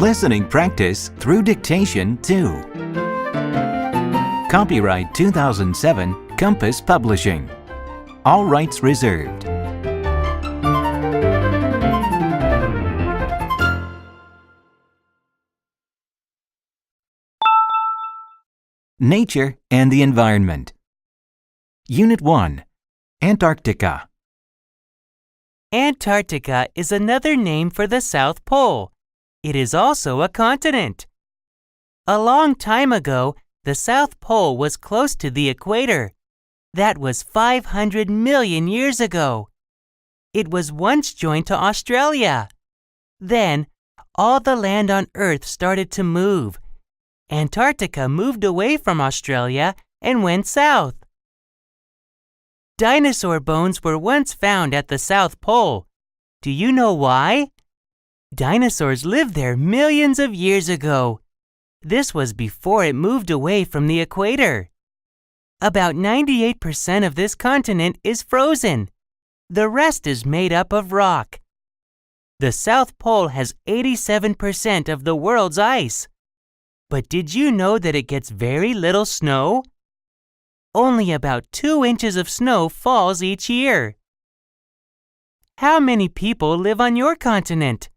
Listening practice through dictation 2. Copyright 2007, Compass Publishing. All rights reserved. Nature and the environment. Unit 1. Antarctica. Antarctica is another name for the South Pole. It is also a continent. A long time ago, the South Pole was close to the equator. That was 500 million years ago. It was once joined to Australia. Then, all the land on Earth started to move. Antarctica moved away from Australia and went south. Dinosaur bones were once found at the South Pole. Do you know why? Dinosaurs lived there millions of years ago. This was before it moved away from the equator. About 98% of this continent is frozen. The rest is made up of rock. The South Pole has 87% of the world's ice. But did you know that it gets very little snow? Only about 2 inches of snow falls each year. How many people live on your continent?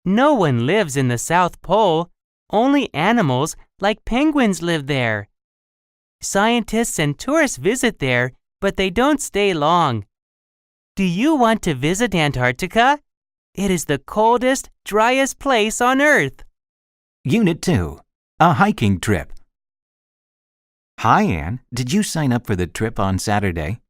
No one lives in the South Pole. Only animals like penguins live there. Scientists and tourists visit there, but they don't stay long. Do you want to visit Antarctica? It is the coldest, driest place on Earth. Unit 2. A hiking trip. Hi, Anne. Did you sign up for the trip on Saturday?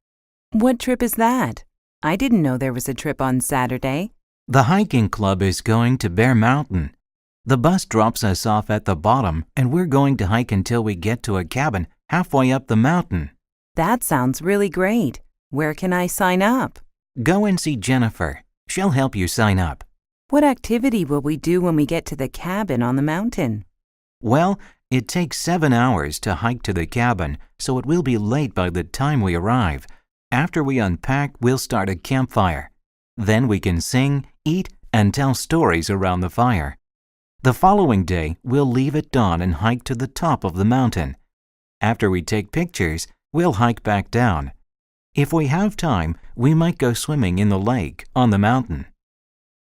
What trip is that? I didn't know there was a trip on Saturday. The hiking club is going to Bear Mountain. The bus drops us off at the bottom, and we're going to hike until we get to a cabin halfway up the mountain. That sounds really great. Where can I sign up? Go and see Jennifer. She'll help you sign up. What activity will we do when we get to the cabin on the mountain? Well, it takes 7 hours to hike to the cabin, so it will be late by the time we arrive. After we unpack, we'll start a campfire. Then we can sing, eat, and tell stories around the fire. The following day, we'll leave at dawn and hike to the top of the mountain. After we take pictures, we'll hike back down. If we have time, we might go swimming in the lake on the mountain.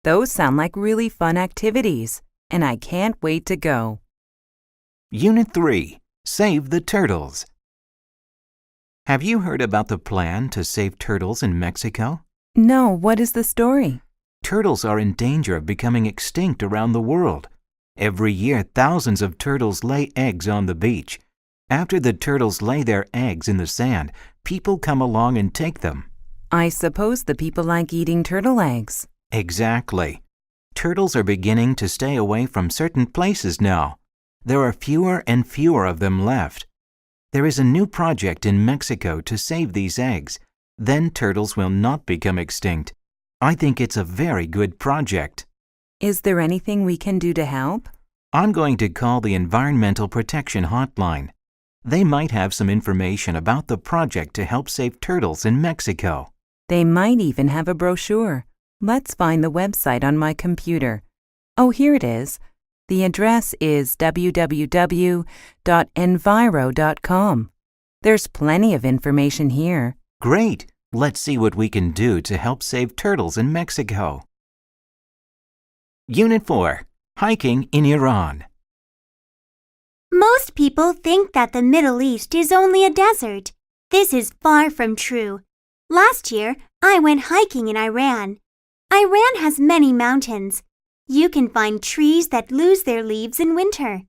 Those sound like really fun activities, and I can't wait to go. Unit 3. Save the turtles. Have you heard about the plan to save turtles in Mexico? No, what is the story? Turtles are in danger of becoming extinct around the world. Every year, thousands of turtles lay eggs on the beach. After the turtles lay their eggs in the sand, people come along and take them. I suppose the people like eating turtle eggs. Exactly. Turtles are beginning to stay away from certain places now. There are fewer and fewer of them left. There is a new project in Mexico to save these eggs. Then turtles will not become extinct. I think it's a very good project. Is there anything we can do to help? I'm going to call the Environmental Protection Hotline. They might have some information about the project to help save turtles in Mexico. They might even have a brochure. Let's find the website on my computer. Oh, here it is. The address is www.enviro.com. There's plenty of information here. Great! Let's see what we can do to help save turtles in Mexico. Unit 4. Hiking in Iran. Most people think that the Middle East is only a desert. This is far from true. Last year, I went hiking in Iran. Iran has many mountains. You can find trees that lose their leaves in winter.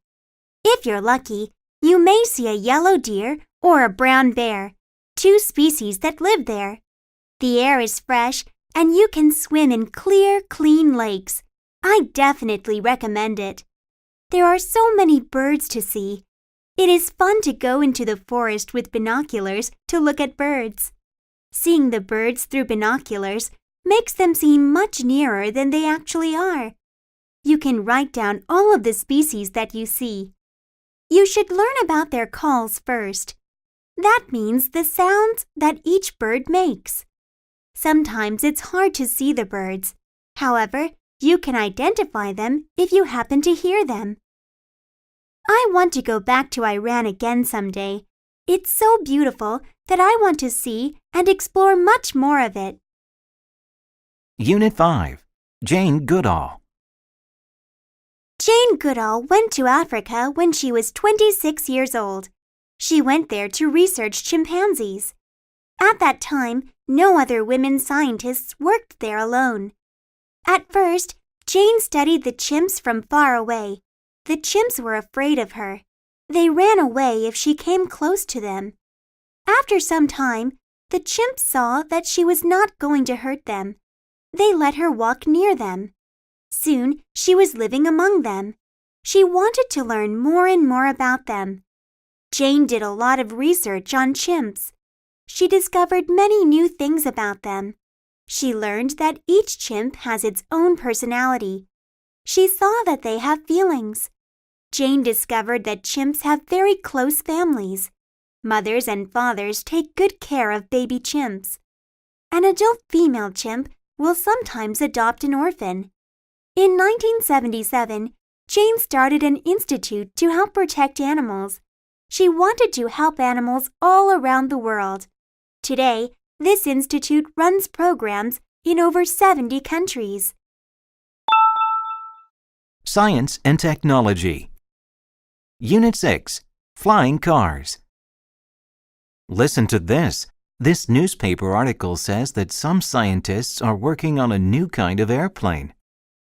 If you're lucky, you may see a yellow deer or a brown bear, 2 species that live there. The air is fresh and you can swim in clear, clean lakes. I definitely recommend it. There are so many birds to see. It is fun to go into the forest with binoculars to look at birds. Seeing the birds through binoculars makes them seem much nearer than they actually are. You can write down all of the species that you see. You should learn about their calls first. That means the sounds that each bird makes. Sometimes it's hard to see the birds. However, You can identify them if you happen to hear them. I want to go back to Iran again someday. It's so beautiful that I want to see and explore much more of it. Unit 5. Jane Goodall. Jane Goodall went to Africa when she was 26 years old. She went there to research chimpanzees. At that time, no other women scientists worked there alone. At first, Jane studied the chimps from far away. The chimps were afraid of her. They ran away if she came close to them. After some time, the chimps saw that she was not going to hurt them. They let her walk near them. Soon, she was living among them. She wanted to learn more and more about them. Jane did a lot of research on chimps. She discovered many new things about them. She learned that each chimp has its own personality. She saw that they have feelings. Jane discovered that chimps have very close families. Mothers and fathers take good care of baby chimps. An adult female chimp will sometimes adopt an orphan. In 1977, Jane started an institute to help protect animals. She wanted to help animals all around the world. Today, this institute runs programs in over 70 countries. Science and Technology. Unit 6. Flying Cars. Listen to this. This newspaper article says that some scientists are working on a new kind of airplane.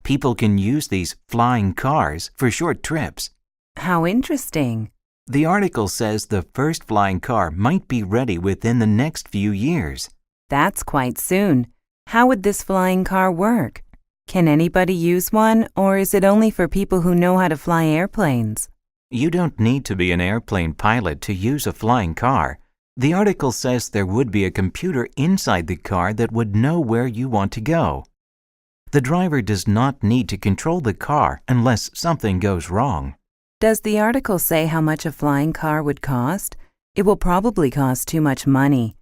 People can use these flying cars for short trips. How interesting. The article says the first flying car might be ready within the next few years. That's quite soon. How would this flying car work? Can anybody use one, or is it only for people who know how to fly airplanes? You don't need to be an airplane pilot to use a flying car. The article says there would be a computer inside the car that would know where you want to go. The driver does not need to control the car unless something goes wrong. Does the article say how much a flying car would cost? It will probably cost too much money.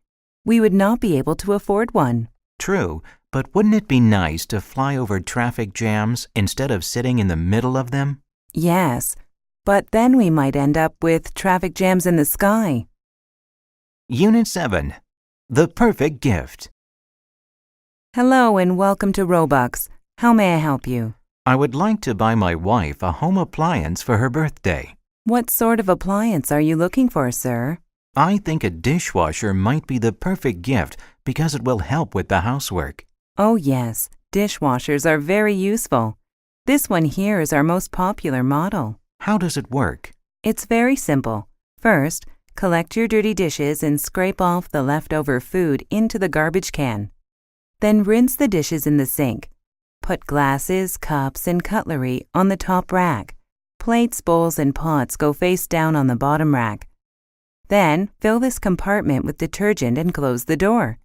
We would not be able to afford one. True, but wouldn't it be nice to fly over traffic jams instead of sitting in the middle of them? Yes, but then we might end up with traffic jams in the sky. Unit 7. The Perfect Gift. Hello and welcome to Robux. How may I help you? I would like to buy my wife a home appliance for her birthday. What sort of appliance are you looking for, sir? I think a dishwasher might be the perfect gift because it will help with the housework. Oh yes, dishwashers are very useful. This one here is our most popular model. How does it work? It's very simple. First, collect your dirty dishes and scrape off the leftover food into the garbage can. Then rinse the dishes in the sink. Put glasses, cups, and cutlery on the top rack. Plates, bowls, and pots go face down on the bottom rack. Then, fill this compartment with detergent and close the door.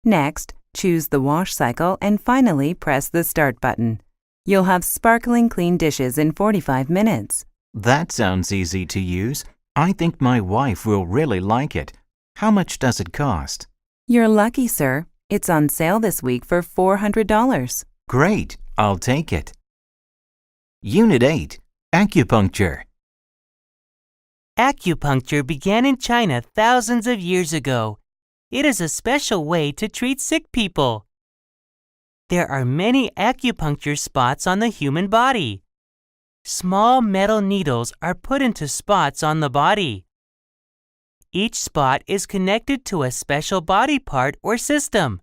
Next, choose the wash cycle and finally press the start button. You'll have sparkling clean dishes in 45 minutes. That sounds easy to use. I think my wife will really like it. How much does it cost? You're lucky, sir. It's on sale this week for $400. Great, I'll take it. Unit 8. Acupuncture. Acupuncture began in China thousands of years ago. It is a special way to treat sick people. There are many acupuncture spots on the human body. Small metal needles are put into spots on the body. Each spot is connected to a special body part or system.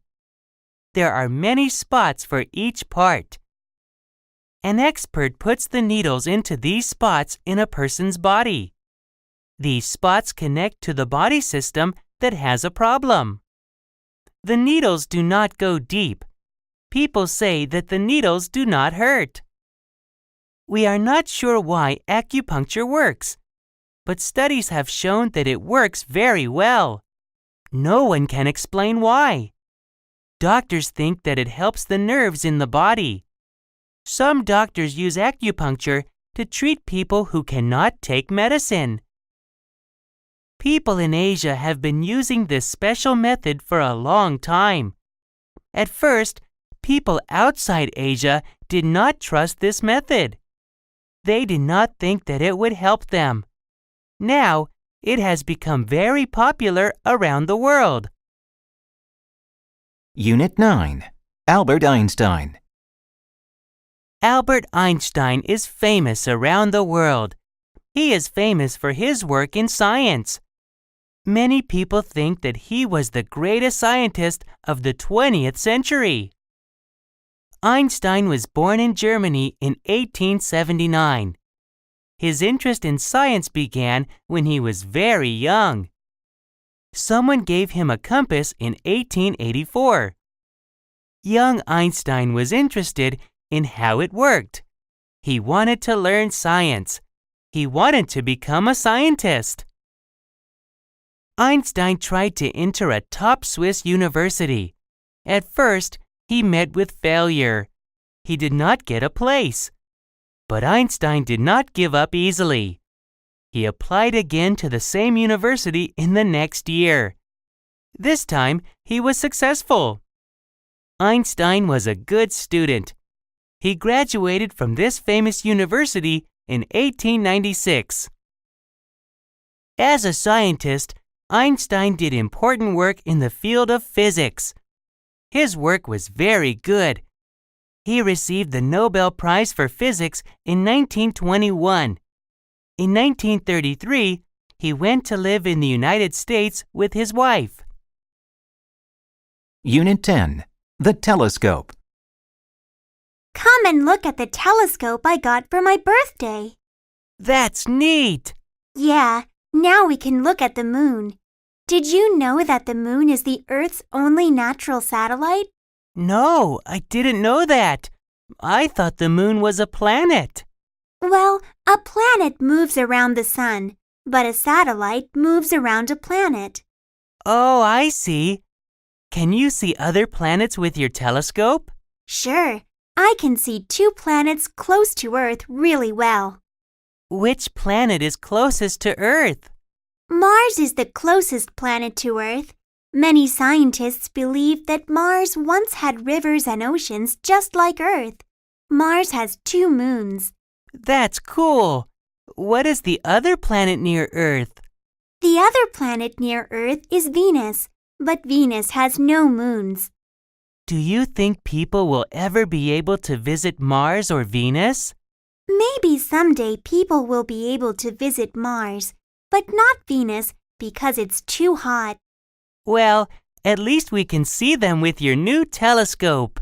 There are many spots for each part. An expert puts the needles into these spots in a person's body. These spots connect to the body system that has a problem. The needles do not go deep. People say that the needles do not hurt. We are not sure why acupuncture works, but studies have shown that it works very well. No one can explain why. Doctors think that it helps the nerves in the body. Some doctors use acupuncture to treat people who cannot take medicine. People in Asia have been using this special method for a long time. At first, People outside Asia did not trust this method. They did not think that it would help them. Now, it has become very popular around the world. Unit 9. Albert Einstein. Albert Einstein is famous around the world. He is famous for his work in science. Many people think that he was the greatest scientist of the 20th century. Einstein was born in Germany in 1879. His interest in science began when he was very young. Someone gave him a compass in 1884. Young Einstein was interested in how it worked. He wanted to learn science. He wanted to become a scientist. Einstein tried to enter a top Swiss university. At first, he met with failure. He did not get a place. But Einstein did not give up easily. He applied again to the same university in the next year. This time, he was successful. Einstein was a good student. He graduated from this famous university in 1896. As a scientist, Einstein did important work in the field of physics. His work was very good. He received the Nobel Prize for Physics in 1921. In 1933, he went to live in the United States with his wife. Unit 10. The telescope. Come and look at the telescope I got for my birthday. That's neat! Yeah, now we can look at the moon. Did you know that the moon is the Earth's only natural satellite? No, I didn't know that. I thought the moon was a planet. Well, a planet moves around the sun, but a satellite moves around a planet. Oh, I see. Can you see other planets with your telescope? Sure, I can see 2 planets close to Earth really well. Which planet is closest to Earth? Mars is the closest planet to Earth. Many scientists believe that Mars once had rivers and oceans just like Earth. Mars has 2 moons. That's cool. What is the other planet near Earth? The other planet near Earth is Venus, but Venus has no moons. Do you think people will ever be able to visit Mars or Venus? Maybe someday people will be able to visit Mars, but not Venus because it's too hot. Well, at least we can see them with your new telescope.